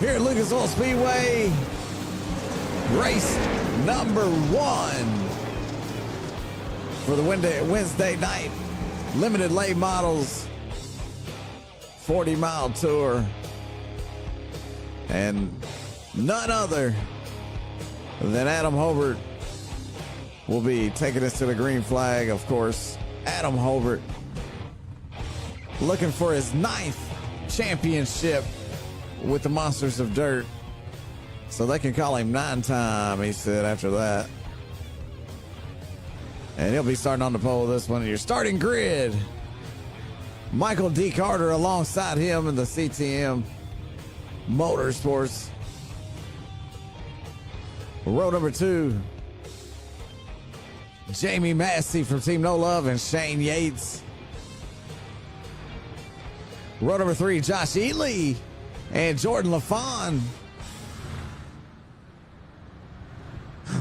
here at Lucas Oil Speedway. Race number 1 for the Wednesday night limited late models 40-mile tour. And none other than Adam Hobart will be taking us to the green flag. Of course, Adam Hobart looking for his 9th championship with the Monsters of Dirt. So they can call him 9-time, he said, after that. And he'll be starting on the pole this one. Your starting grid, Michael D. Carter alongside him in the CTM Motorsports. Row number 2, Jamie Massey from Team No Love and Shane Yates. Row number 3, Josh Ely and Jordan LaFawn.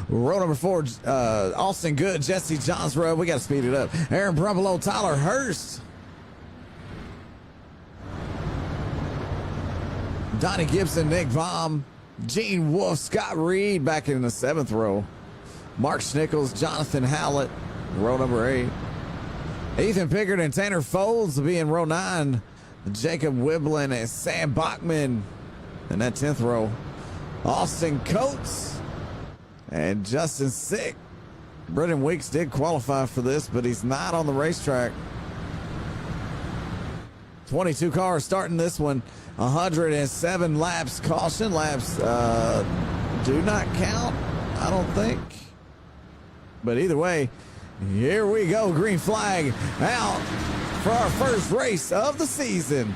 Row number 4, Austin Good, Jesse Johnsrud. We got to speed it up. Aaron Brumbelow, Tyler Hurst. Donnie Gibson, Nick Baum, Gene Wolfe, Scott Reed back in the 7th row. Mark Schnickles, Jonathan Howlett, row number 8. Ethan Pickard and Tanner Folds will be in row 9. Jacob Wiblin and Sam Bachman in that 10th row. Austin Coates and Justin Sick. Brendan Weeks did qualify for this, but he's not on the racetrack. 22 cars starting this one. 107 laps. Caution laps do not count, I don't think. But either way, here we go. Green flag out for our first race of the season.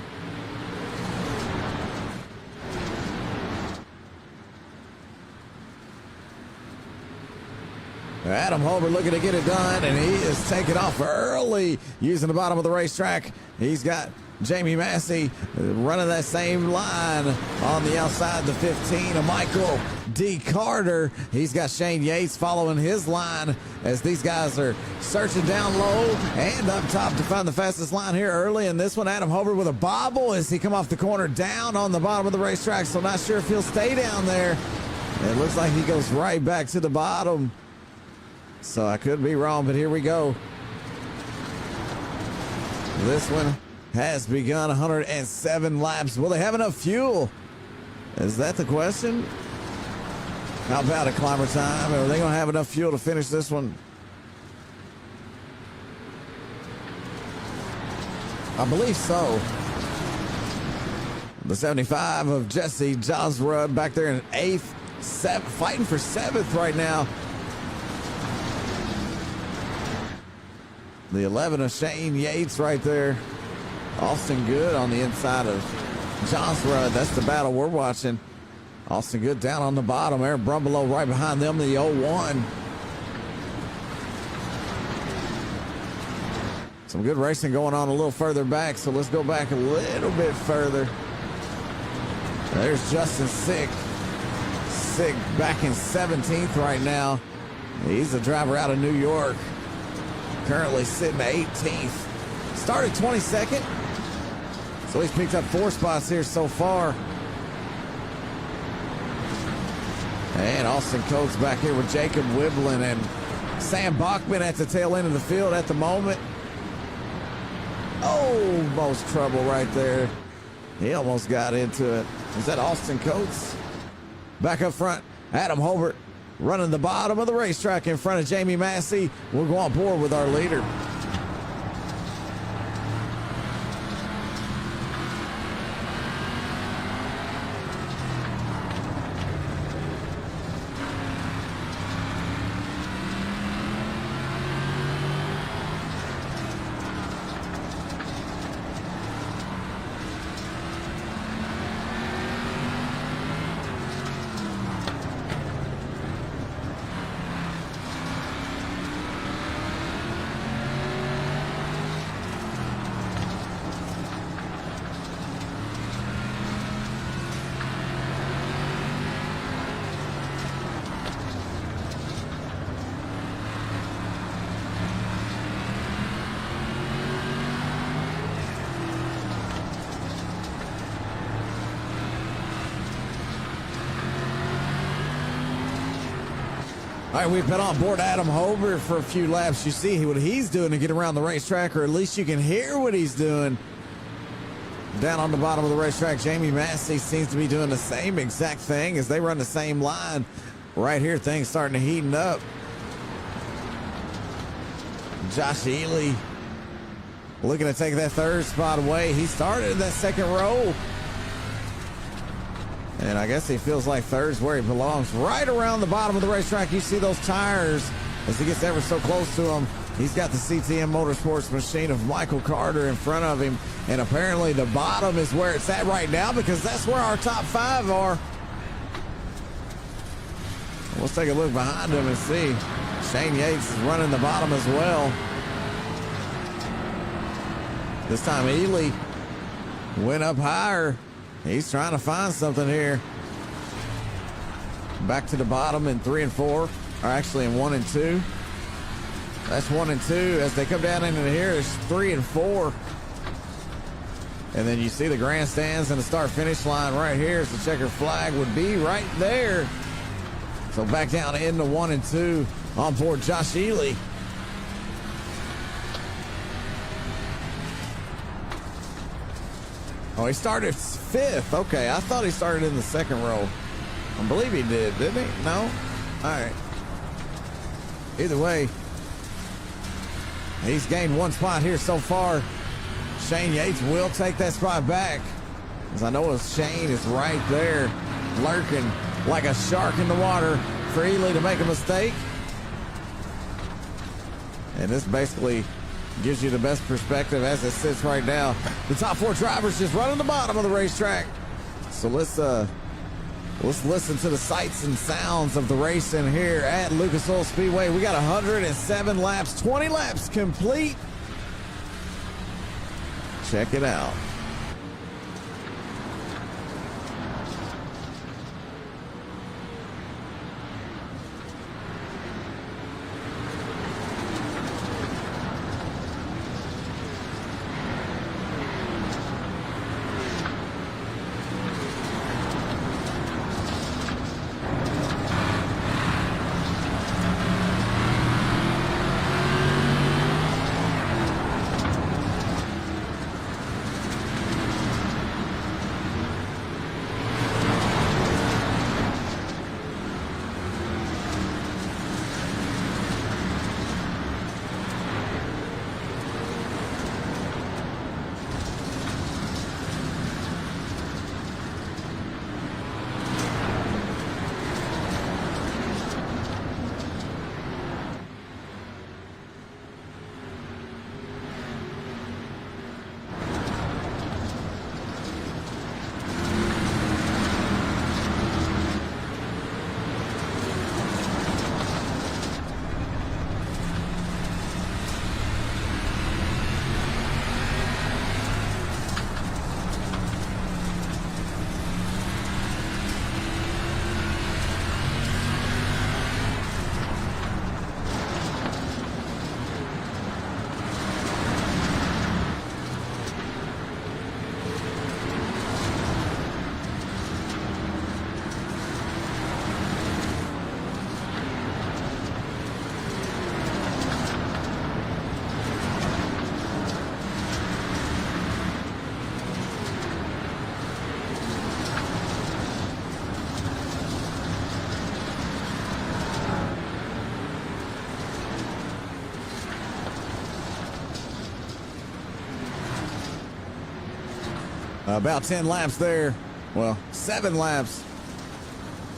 Adam Hobart looking to get it done, and he is taking off early using the bottom of the racetrack. He's got Jamie Massey running that same line on the outside, the 15 of Michael D. Carter. He's got Shane Yates following his line as these guys are searching down low and up top to find the fastest line here early. And this one, Adam Hobart with a bobble as he come off the corner down on the bottom of the racetrack. So not sure if he'll stay down there. It looks like he goes right back to the bottom. So I could be wrong, but here we go. This one has begun. 107 laps. Will they have enough fuel? Is that the question? How about a climber time? Are they going to have enough fuel to finish this one? I believe so. The 75 of Jesse Johnsrud back there in 8th, fighting for 7th right now. The 11 of Shane Yates right there. Austin Good on the inside of Johnsrud. That's the battle we're watching. Austin Good down on the bottom. Aaron Brumbelow right behind them, the 01. Some good racing going on a little further back, so let's go back a little bit further. There's Justin Sick. Sick back in 17th right now. He's a driver out of New York. Currently sitting 18th. Started 22nd. So he's picked up 4 spots here so far. And Austin Coates back here with Jacob Wiblin and Sam Bachman at the tail end of the field at the moment. Almost trouble right there. He almost got into it. Is that Austin Coates? Back up front, Adam Hobart running the bottom of the racetrack in front of Jamie Massey. We'll go on board with our leader. All right, we've been on board Adam Holbert for a few laps. You see what he's doing to get around the racetrack, or at least you can hear what he's doing. Down on the bottom of the racetrack, Jamie Massey seems to be doing the same exact thing as they run the same line. Right here, things starting to heating up. Josh Ely looking to take that third spot away. He started in that second row. And I guess he feels like third's where he belongs. Right around the bottom of the racetrack, you see those tires as he gets ever so close to him. He's got the CTM Motorsports machine of Michael Carter in front of him. And apparently the bottom is where it's at right now, because that's where our top 5 are. Let's take a look behind him and see. Shane Yates is running the bottom as well. This time Ely went up higher. He's trying to find something here. Back to the bottom in 3 and 4, or actually in 1 and 2. That's 1 and 2. As they come down into here, it's 3 and 4. And then you see the grandstands and the start-finish line right here. As the checkered flag would be right there. So back down into 1 and 2 on board Josh Ely. Oh, he started 5th. Okay, I thought he started in the second row. I believe he did, didn't he? No? All right. Either way, he's gained 1 spot here so far. Shane Yates will take that spot back, as I know Shane is right there lurking like a shark in the water for Ely to make a mistake. And this basically gives you the best perspective as it sits right now. The top 4 drivers just running the bottom of the racetrack. So let's listen to the sights and sounds of the racing here at Lucas Oil Speedway. We got 107 laps, 20 laps complete. Check it out. About 10 laps there. Well, 7 laps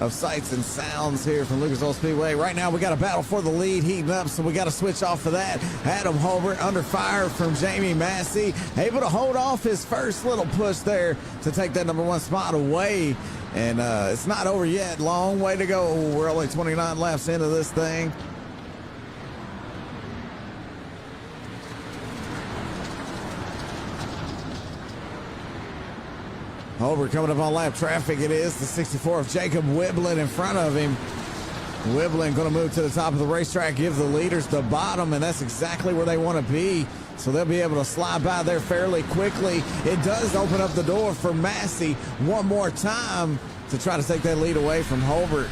of sights and sounds here from Lucas Oil Speedway. Right now, we got a battle for the lead heating up, so we got to switch off for that. Adam Holbert under fire from Jamie Massey, able to hold off his first little push there to take that number 1 spot away. And it's not over yet. Long way to go. We're only 29 laps into this thing. Holbert coming up on lap traffic. It is the 64 of Jacob Wiblin in front of him. Wiblin going to move to the top of the racetrack, give the leaders the bottom, and that's exactly where they want to be. So they'll be able to slide by there fairly quickly. It does open up the door for Massey one more time to try to take that lead away from Holbert.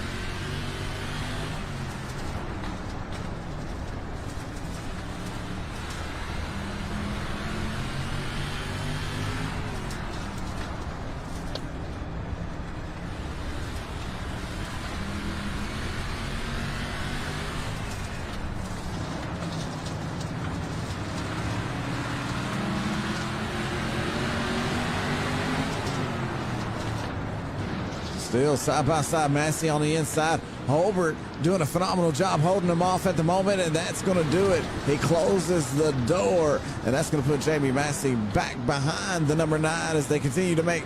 Still side by side, Massey on the inside. Holbert doing a phenomenal job holding him off at the moment, and that's going to do it. He closes the door, and that's going to put Jamie Massey back behind the number 9 as they continue to make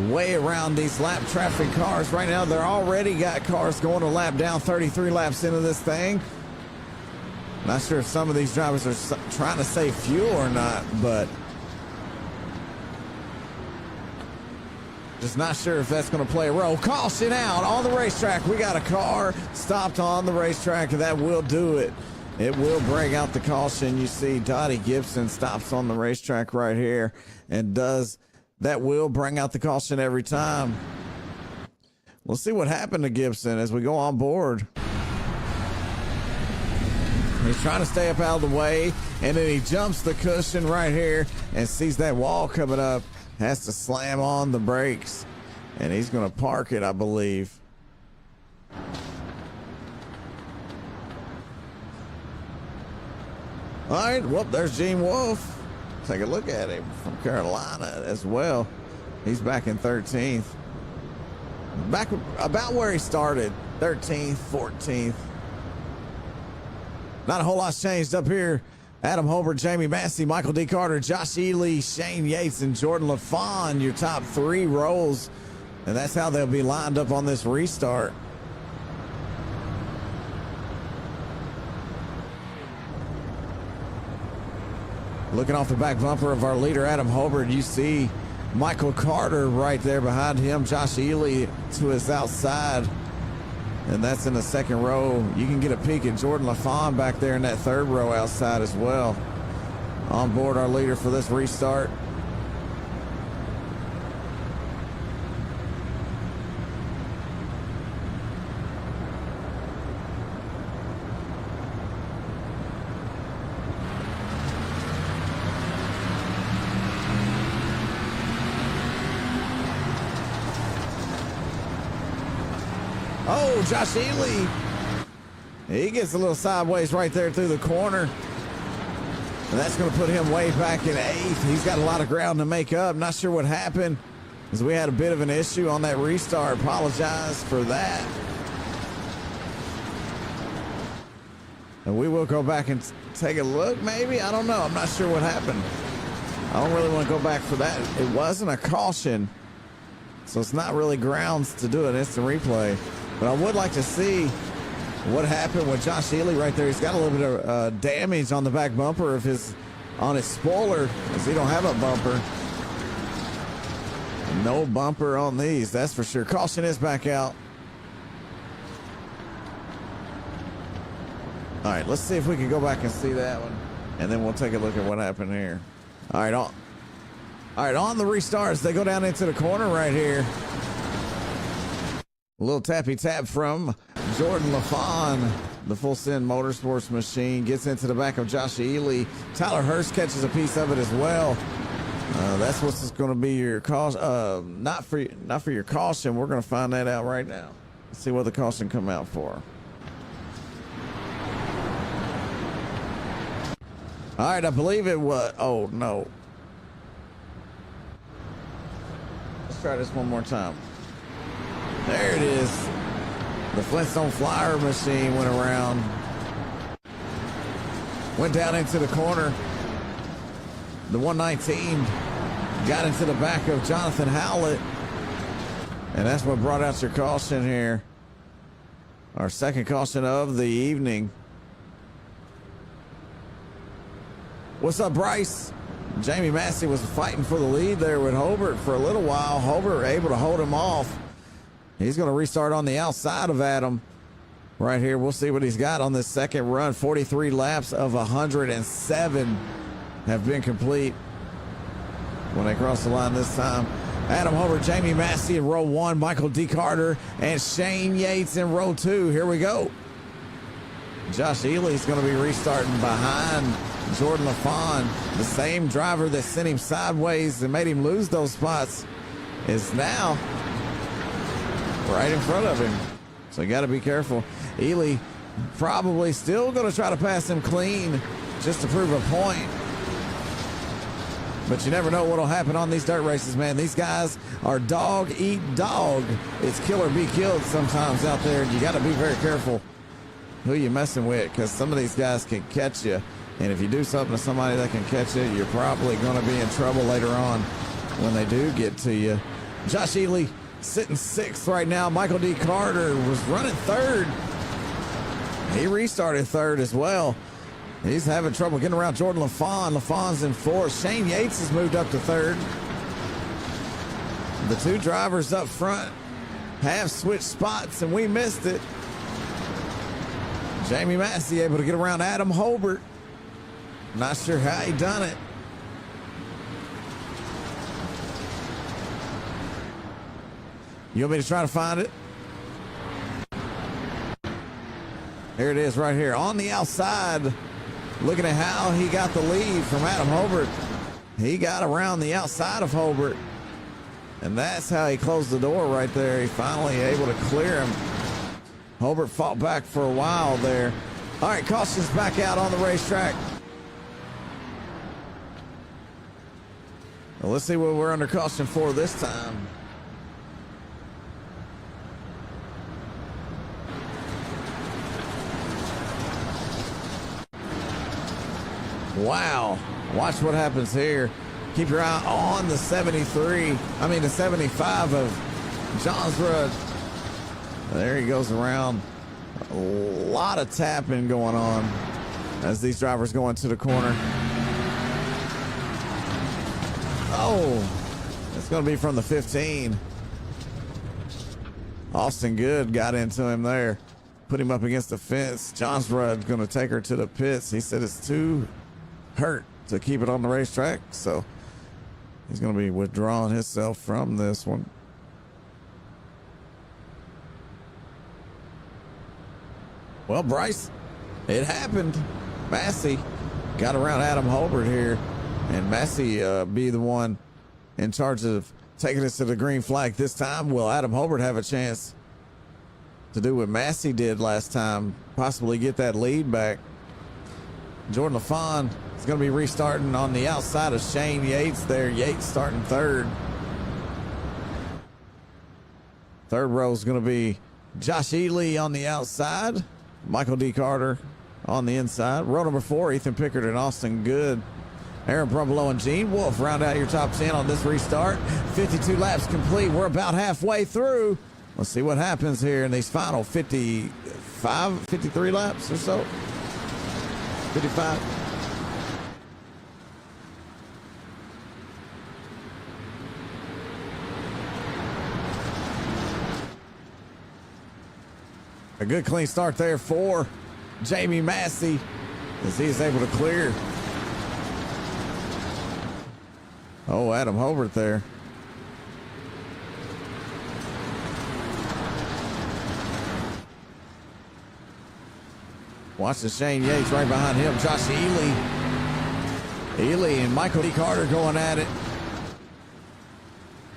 way around these lap traffic cars. Right now, they're already got cars going a lap down, 33 laps into this thing. Not sure if some of these drivers are trying to save fuel or not, but just not sure if that's going to play a role. Caution out on the racetrack. We got a car stopped on the racetrack, and that will do it. It will bring out the caution. You see Dottie Gibson stops on the racetrack right here and that will bring out the caution every time. We'll see what happened to Gibson as we go on board. He's trying to stay up out of the way, and then he jumps the cushion right here and sees that wall coming up. Has to slam on the brakes, and he's going to park it, I believe. All right, well, there's Gene Wolfe. Take a look at him from Carolina as well. He's back in 13th. Back about where he started, 13th, 14th. Not a whole lot's changed up here. Adam Holbert, Jamie Massey, Michael D. Carter, Josh Ely, Shane Yates, and Jordan LaFawn, your top 3 rows. And that's how they'll be lined up on this restart. Looking off the back bumper of our leader, Adam Holbert, you see Michael Carter right there behind him, Josh Ely to his outside. And that's in the second row. You can get a peek at Jordan LaFawn back there in that third row outside as well. On board our leader for this restart. Oh, Josh Ely. He gets a little sideways right there through the corner. And that's going to put him way back in 8th. He's got a lot of ground to make up. Not sure what happened, as we had a bit of an issue on that restart. Apologize for that. And we will go back and take a look, maybe. I don't know. I'm not sure what happened. I don't really want to go back for that. It wasn't a caution, so it's not really grounds to do an instant replay. But I would like to see what happened with Josh Ely right there. He's got a little bit of damage on the back bumper of his spoiler, as he don't have a bumper. No bumper on these, that's for sure. Caution is back out. All right, let's see if we can go back and see that one, and then we'll take a look at what happened here. All right, on the restarts, they go down into the corner right here. A little tappy tap from Jordan LaFawn. The Full Send Motorsports machine gets into the back of Josh Ely. Tyler Hurst catches a piece of it as well. That's what's going to be your caution. Not for your caution. We're going to find that out right now. Let's see what the caution come out for. All right, I believe it was. Oh no. Let's try this one more time. There it is. The Flintstone Flyer machine went around. Went down into the corner. The 119 got into the back of Jonathan Howlett. And that's what brought out your caution here. Our second caution of the evening. What's up, Bryce? Jamie Massey was fighting for the lead there with Holbert for a little while. Holbert able to hold him off. He's going to restart on the outside of Adam right here. We'll see what he's got on this second run. 43 laps of 107 have been complete when they cross the line this time. Adam Holbert, Jamie Massey in row 1, Michael D. Carter, and Shane Yates in row 2. Here we go. Josh Ely's going to be restarting behind Jordan LaFawn. The same driver that sent him sideways and made him lose those spots is now right in front of him. So you got to be careful. Ely probably still going to try to pass him clean just to prove a point. But you never know what'll happen on these dirt races, man. These guys are dog eat dog. It's kill or be killed sometimes out there. And you got to be very careful who you messing with, because some of these guys can catch you. And if you do something to somebody that can catch you, you're probably going to be in trouble later on when they do get to you. Josh Ely sitting 6th right now. Michael D. Carter was running 3rd. He restarted 3rd as well. He's having trouble getting around Jordan LaFawn. LaFawn's in 4th. Shane Yates has moved up to 3rd. The 2 drivers up front have switched spots, and we missed it. Jamie Massey able to get around Adam Hobart. Not sure how he done it. You want me to try to find it? Here it is right here on the outside. Looking at how he got the lead from Adam Hobart. He got around the outside of Hobart, and that's how he closed the door right there. He finally able to clear him. Hobart fought back for a while there. All right, caution's back out on the racetrack. Well, let's see what we're under caution for this time. Wow. Watch what happens here. Keep your eye on the 75 of Johnsrud. There he goes around. A lot of tapping going on as these drivers go into the corner. Oh, it's going to be from the 15. Austin Good got into him there. Put him up against the fence. Johnsrud going to take her to the pits. He said it's too hurt to keep it on the racetrack, so he's going to be withdrawing himself from this one. Well, Bryce, it happened. Massey got around Adam Hobart here, and Massey be the one in charge of taking us to the green flag this time. Will Adam Hobart have a chance to do what Massey did last time, possibly get that lead back? Jordan LaFawn is going to be restarting on the outside of Shane Yates there. Yates starting 3rd. 3rd row is going to be Josh Ely on the outside. Michael D. Carter on the inside. Row number 4, Ethan Pickard and Austin Good. Aaron Brumbelow and Gene Wolfe round out your top 10 on this restart. 52 laps complete. We're about halfway through. Let's see what happens here in these final 53 laps or so. 55. A good clean start there for Jamie Massey as he is able to clear. Oh, Adam Hobart there. Watch the Shane Yates right behind him. Josh Ely. Ely and Michael D. Carter going at it.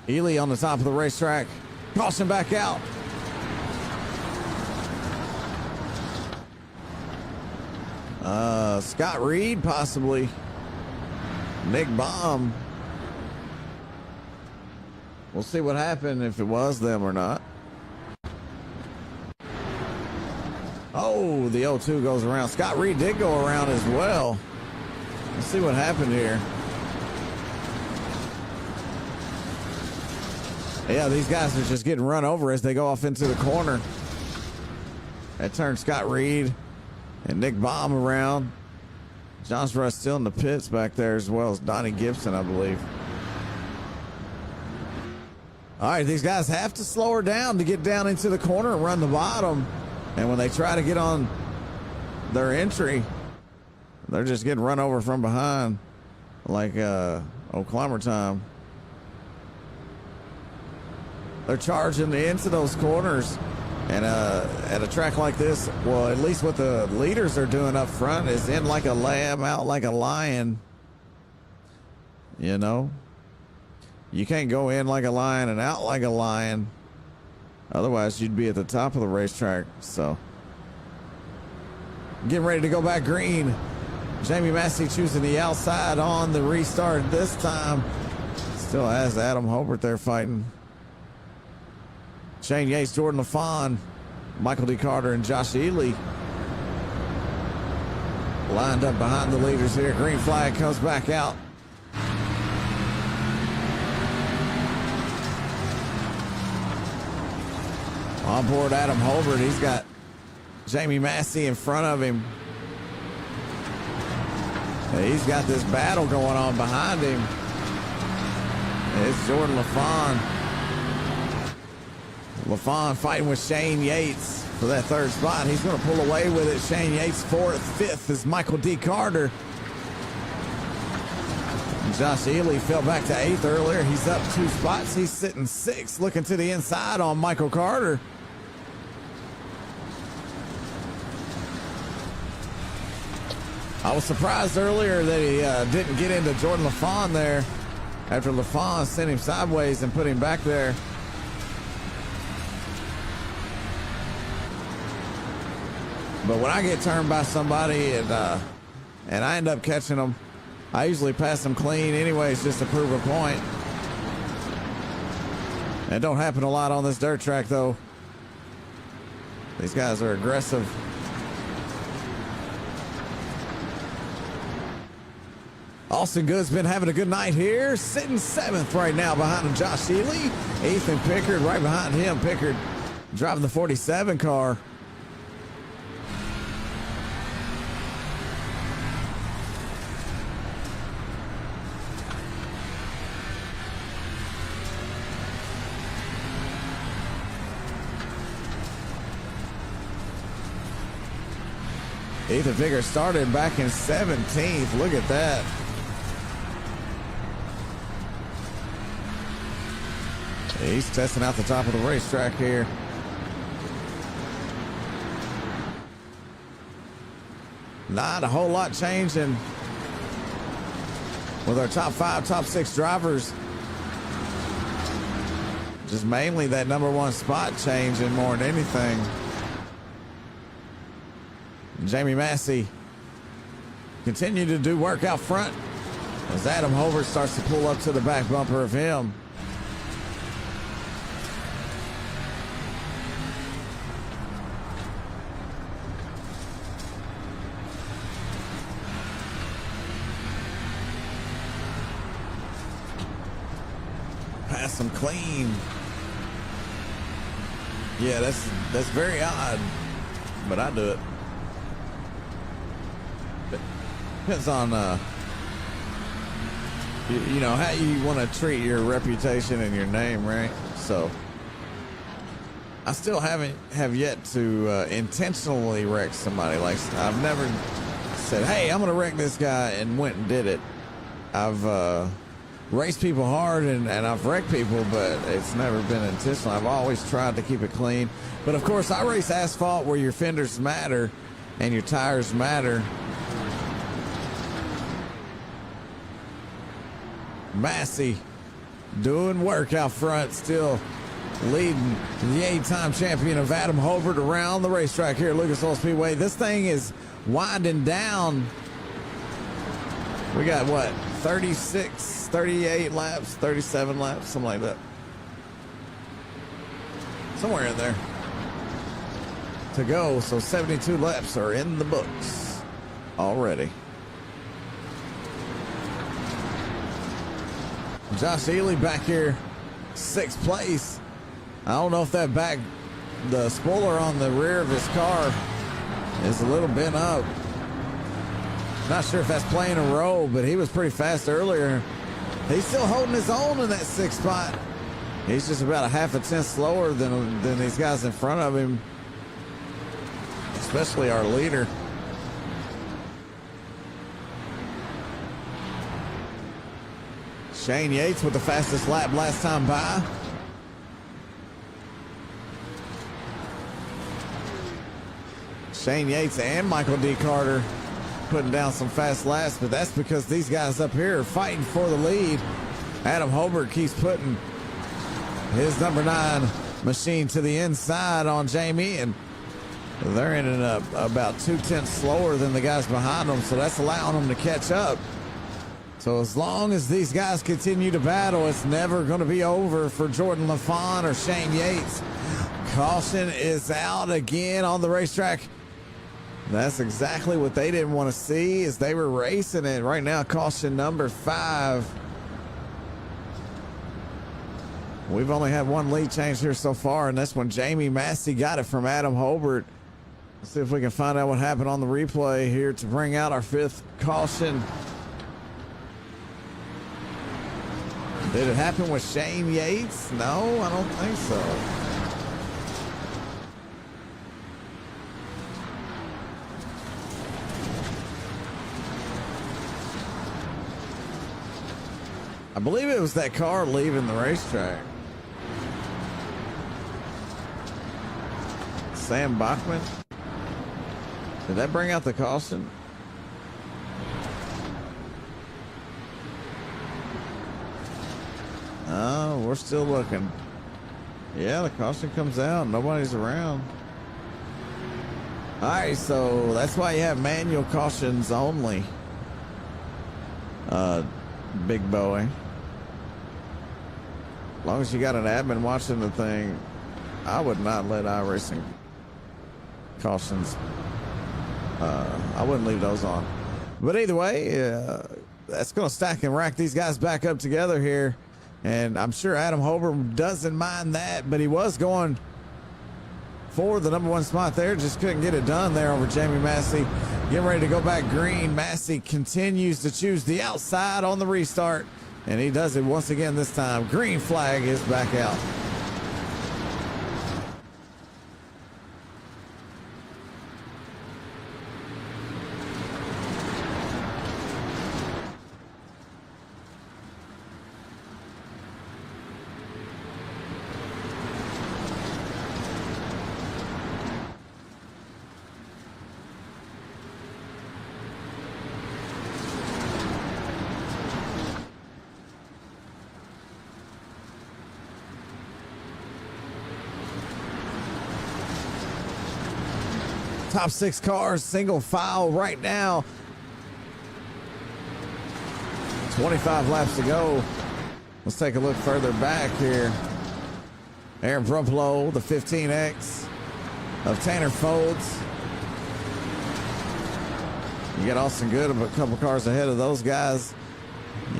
Ely on the top of the racetrack. Caution back out. Scott Reed, possibly. Nick Baum. We'll see what happened if it was them or not. Oh, the 0-2 goes around. Scott Reed did go around as well. Let's see what happened here. Yeah, these guys are just getting run over as they go off into the corner. That turned Scott Reed and Nick Baum around. Johnsrud still in the pits back there, as well as Donnie Gibson, I believe. All right, these guys have to slow her down to get down into the corner and run the bottom. And when they try to get on their entry, they're just getting run over from behind like climber time. They're charging into those corners. And at a track like this, well, at least what the leaders are doing up front is in like a lamb, out like a lion. You know? You can't go in like a lion and out like a lion. Otherwise, you'd be at the top of the racetrack. So, getting ready to go back green. Jamie Massey choosing the outside on the restart this time. Still has Adam Hobart there fighting. Shane Yates, Jordan LaFawn, Michael D. Carter, and Josh Ely lined up behind the leaders here. Green flag comes back out. On board Adam Hobart. He's got Jamie Massey in front of him. He's got this battle going on behind him. It's Jordan LaFawn. LaFawn fighting with Shane Yates for that third spot. He's going to pull away with it. Shane Yates fourth. Fifth is Michael D. Carter. And Josh Ely fell back to eighth earlier. He's up 2 spots. He's sitting sixth, looking to the inside on Michael Carter. I was surprised earlier that he didn't get into Jordan LaFawn there after LaFawn sent him sideways and put him back there. But when I get turned by somebody and I end up catching them, I usually pass them clean anyways just to prove a point. It don't happen a lot on this dirt track though. These guys are aggressive. Austin Good's been having a good night here, sitting 7th right now behind him, Josh Ely. Ethan Pickard right behind him. Pickard driving the 47 car. Ethan Pickard started back in 17th. Look at that. He's testing out the top of the racetrack here. Not a whole lot changing with our top 5, top 6 drivers. Just mainly that number 1 spot changing more than anything. Jamie Massey continue to do work out front as Adam Hobart starts to pull up to the back bumper of him. Pass him clean. Yeah, that's very odd, but I do it. Depends on you know how you want to treat your reputation and your name, right? So I still have yet to intentionally wreck somebody. Like I've never said, hey, I'm gonna wreck this guy, and went and did it. I've raced people hard and I've wrecked people, but it's never been intentional. I've always tried to keep it clean. But of course I race asphalt where your fenders matter and your tires matter. Massey doing work out front, still leading the 8-time champion of Adam Hobart around the racetrack here at Lucas Oil Speedway. This thing is winding down. We got what, 36, 38 laps, 37 laps, something like that. Somewhere in there to go. So 72 laps are in the books already. Josh Ely back here, 6th place. I don't know if the spoiler on the rear of his car is a little bent up. Not sure if that's playing a role, but he was pretty fast earlier. He's still holding his own in that 6th spot. He's just about a half a tenth slower than these guys in front of him, especially our leader. Shane Yates with the fastest lap last time by. Shane Yates and Michael D. Carter putting down some fast laps, but that's because these guys up here are fighting for the lead. Adam Hobart keeps putting his number 9 machine to the inside on Jamie, and They're ending up about 2/10 slower than the guys behind them, so that's allowing them to catch up. So as long as these guys continue to battle, it's never going to be over for Jordan LaFon or Shane Yates. Caution is out again on the racetrack. That's exactly what they didn't want to see as they were racing it. Right now, caution number 5. We've only had one lead change here so far, and that's when Jamie Massey got it from Adam Hobart. Let's see if we can find out what happened on the replay here to bring out our 5th caution. Did it happen with Shane Yates? No, I don't think so. I believe it was that car leaving the racetrack. Sam Bachman. Did that bring out the caution? Oh, we're still looking. Yeah, the caution comes out. Nobody's around. All right, so that's why you have manual cautions only. Big Bowie. As long as you got an admin watching the thing, I would not let iRacing cautions. I wouldn't leave those on. But either way, that's going to stack and rack these guys back up together here. And I'm sure Adam Hobart doesn't mind that, but he was going for the number 1 spot there. Just couldn't get it done there over Jamie Massey. Getting ready to go back green. Massey continues to choose the outside on the restart, and he does it once again this time. Green flag is back out. Top 6 cars, single file right now. 25 laps to go. Let's take a look further back here. Aaron Brumplow, the 15X of Tanner Folds. You got Austin Good a couple cars ahead of those guys.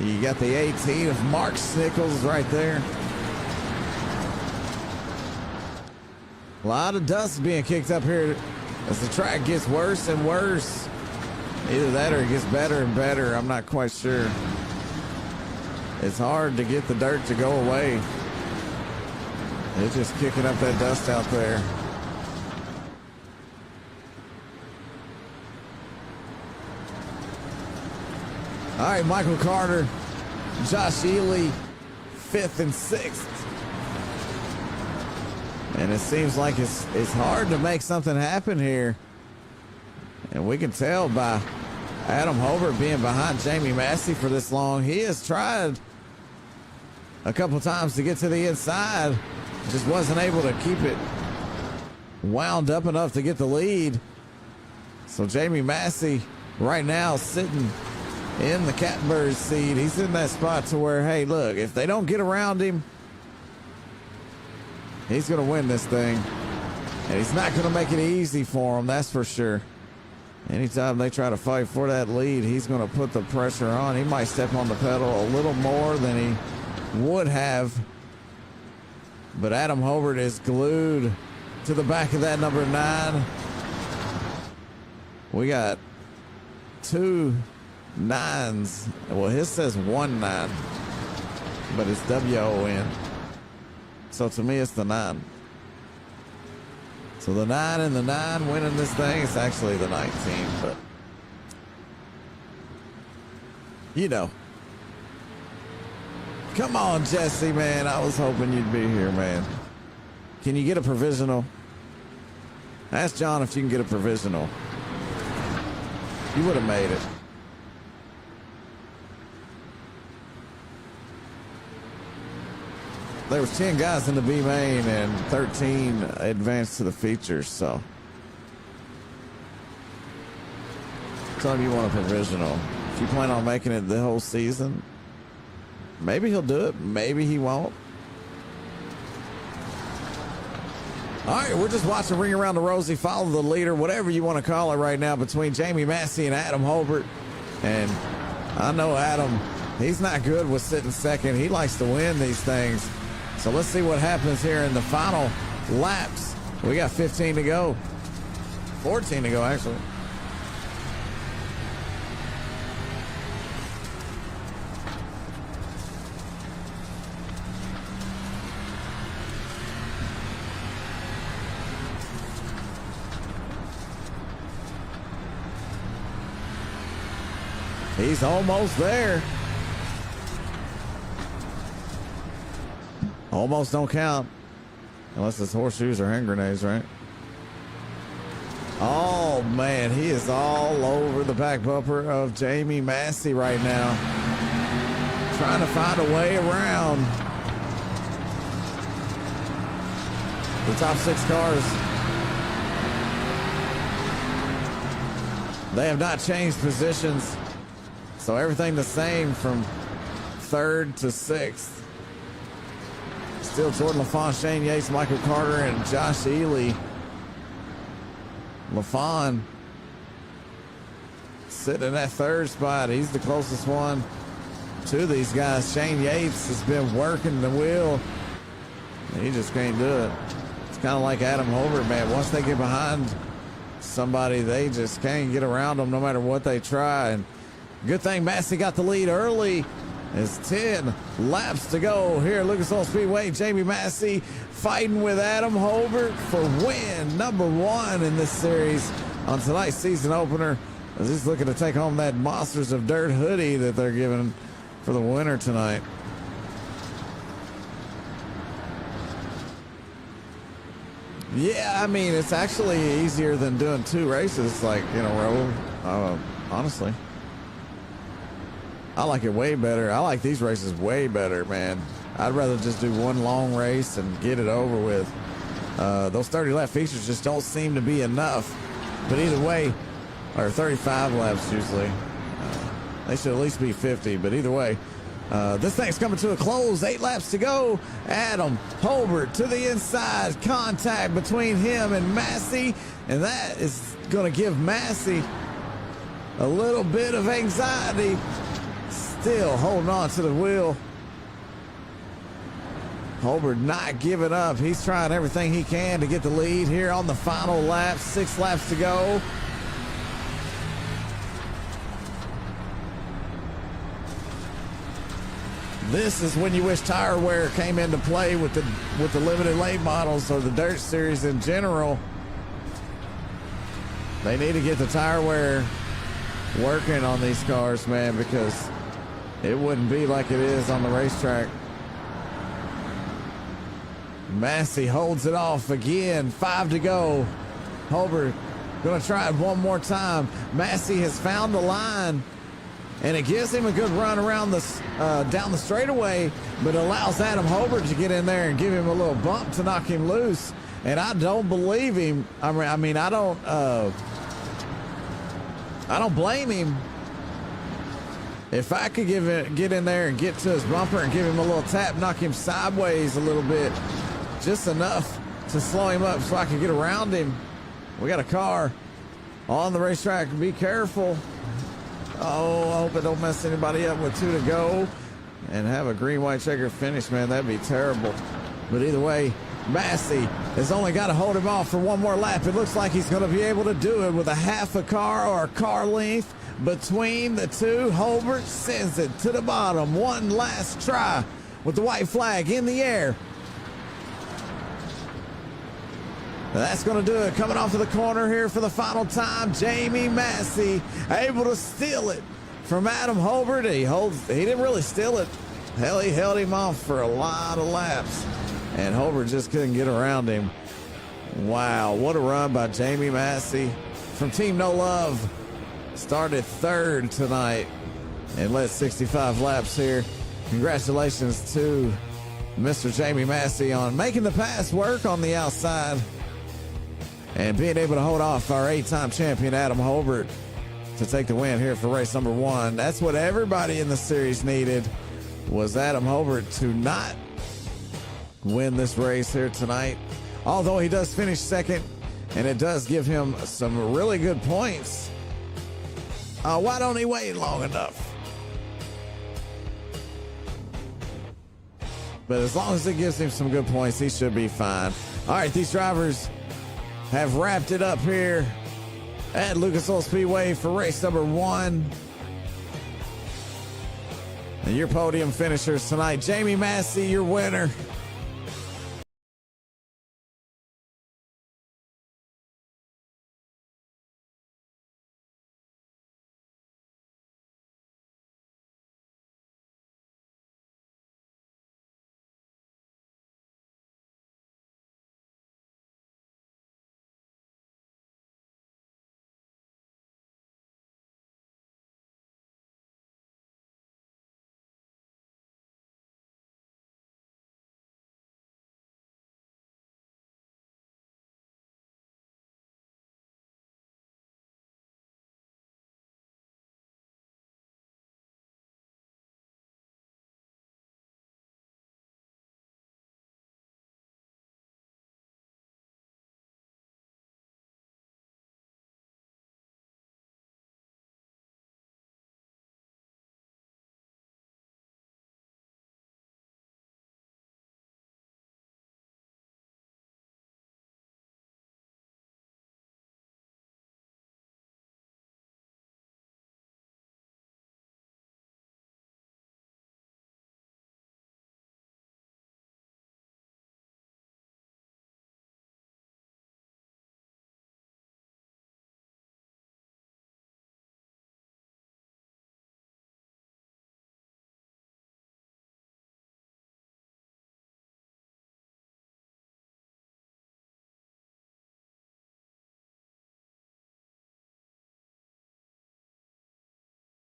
You got the 18 of Mark Snickles right there. A lot of dust being kicked up here as the track gets worse and worse. Either that or it gets better and better. I'm not quite sure. It's hard to get the dirt to go away. It's just kicking up that dust out there. All right, Michael Carter, Josh Ely, 5th and 6th. And it seems like it's hard to make something happen here. And we can tell by Adam Hobart being behind Jamie Massey for this long. He has tried a couple times to get to the inside. Just wasn't able to keep it wound up enough to get the lead. So Jamie Massey right now sitting in the catbird seat. He's in that spot to where, hey, look, if they don't get around him, he's going to win this thing. And he's not going to make it easy for him, that's for sure. Anytime they try to fight for that lead, he's going to put the pressure on. He might step on the pedal a little more than he would have. But Adam Hobart is glued to the back of that number 9. We got 2 9s. Well, his says 1 9, but it's WON. So to me, it's the 9. So the 9 and the 9 winning this thing. It's actually the 19, but you know. Come on, Jesse, man. I was hoping you'd be here, man. Can you get a provisional? Ask John if you can get a provisional. You would have made it. There was 10 guys in the B main and 13 advanced to the features, so tell him you want a provisional. If you plan on making it the whole season, maybe he'll do it. Maybe he won't. All right, we're just watching Ring Around the Rosie, follow the leader, whatever you want to call it right now, between Jamie Massey and Adam Hobart. And I know Adam, he's not good with sitting second. He likes to win these things. So let's see what happens here in the final laps. We got 15 to go. 14 to go, actually. He's almost there. Almost don't count. Unless it's horseshoes or hand grenades, right? Oh, man. He is all over the back bumper of Jamie Massey right now. Trying to find a way around the top 6 cars. They have not changed positions. So everything the same from 3rd to 6th. Still Jordan LaFon, Shane Yates, Michael Carter, and Josh Ely. LaFon sitting in that 3rd spot. He's the closest one to these guys. Shane Yates has been working the wheel. He just can't do it. It's kind of like Adam Hobart, man. Once they get behind somebody, they just can't get around them no matter what they try. And good thing Massey got the lead early. There's 10 laps to go here at Lucas Oil Speedway. Jamie Massey fighting with Adam Hobart for win number 1 in this series on tonight's season opener. As he's looking to take home that Monsters of Dirt hoodie that they're giving for the winner tonight. Yeah, I mean, it's actually easier than doing 2 races like in a row, honestly. I like it way better. I like these races way better, man. I'd rather just do 1 long race and get it over with. Those 30-lap features just don't seem to be enough. But either way, or 35 laps usually. They should at least be 50, but either way. This thing's coming to a close. 8 laps to go. Adam Hobart to the inside. Contact between him and Massey. And that is going to give Massey a little bit of anxiety. Still holding on to the wheel. Hobart not giving up. He's trying everything he can to get the lead here on the final lap. 6 laps to go. This is when you wish tire wear came into play with the limited late models or the dirt series in general. They need to get the tire wear working on these cars, man, because it wouldn't be like it is on the racetrack. Massey holds it off again. 5 to go. Hobart going to try it one more time. Massey has found the line, and it gives him a good run around down the straightaway, but allows Adam Hobart to get in there and give him a little bump to knock him loose. And I don't believe him. I mean, I don't blame him. If I could get in there and get to his bumper and give him a little tap, knock him sideways a little bit, just enough to slow him up so I could get around him. We got a car on the racetrack. Be careful. Oh, I hope it don't mess anybody up with 2 to go and have a green, white checker finish, man. That'd be terrible. But either way, Massey has only got to hold him off for 1 more lap. It looks like he's going to be able to do it with a half a car or a car length between the two. Hobart sends it to the bottom. One last try with the white flag in the air. That's going to do it. Coming off of the corner here for the final time, Jamie Massey able to steal it from Adam Hobart. He didn't really steal it. Hell, he held him off for a lot of laps, and Hobart just couldn't get around him. Wow, what a run by Jamie Massey from Team No Love. Started 3rd tonight and led 65 laps here. Congratulations to Mr. Jamie Massey on making the pass work on the outside and being able to hold off our 8-time champion Adam Hobart. to take the win here for race number 1. That's what everybody in the series needed, was Adam Hobart to not win this race here tonight. Although he does finish second, and it does give him some really good points. Why don't he wait long enough? But as long as it gives him some good points, he should be fine. All right, these drivers have wrapped it up here at Lucas Oil Speedway for race number 1. And your podium finishers tonight: Jamie Massey, your winner.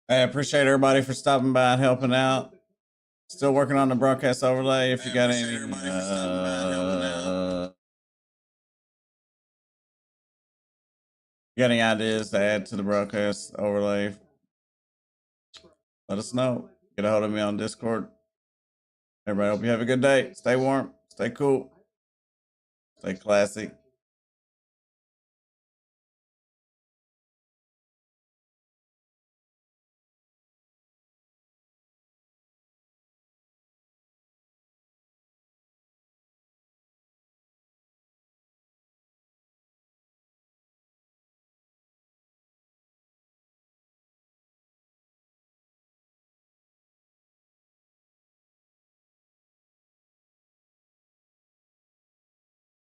I appreciate everybody for stopping by and helping out. Still working on the broadcast overlay. If you got any ideas to add to the broadcast overlay, let us know. Get a hold of me on Discord. Everybody, hope you have a good day. Stay warm, stay cool, stay classy.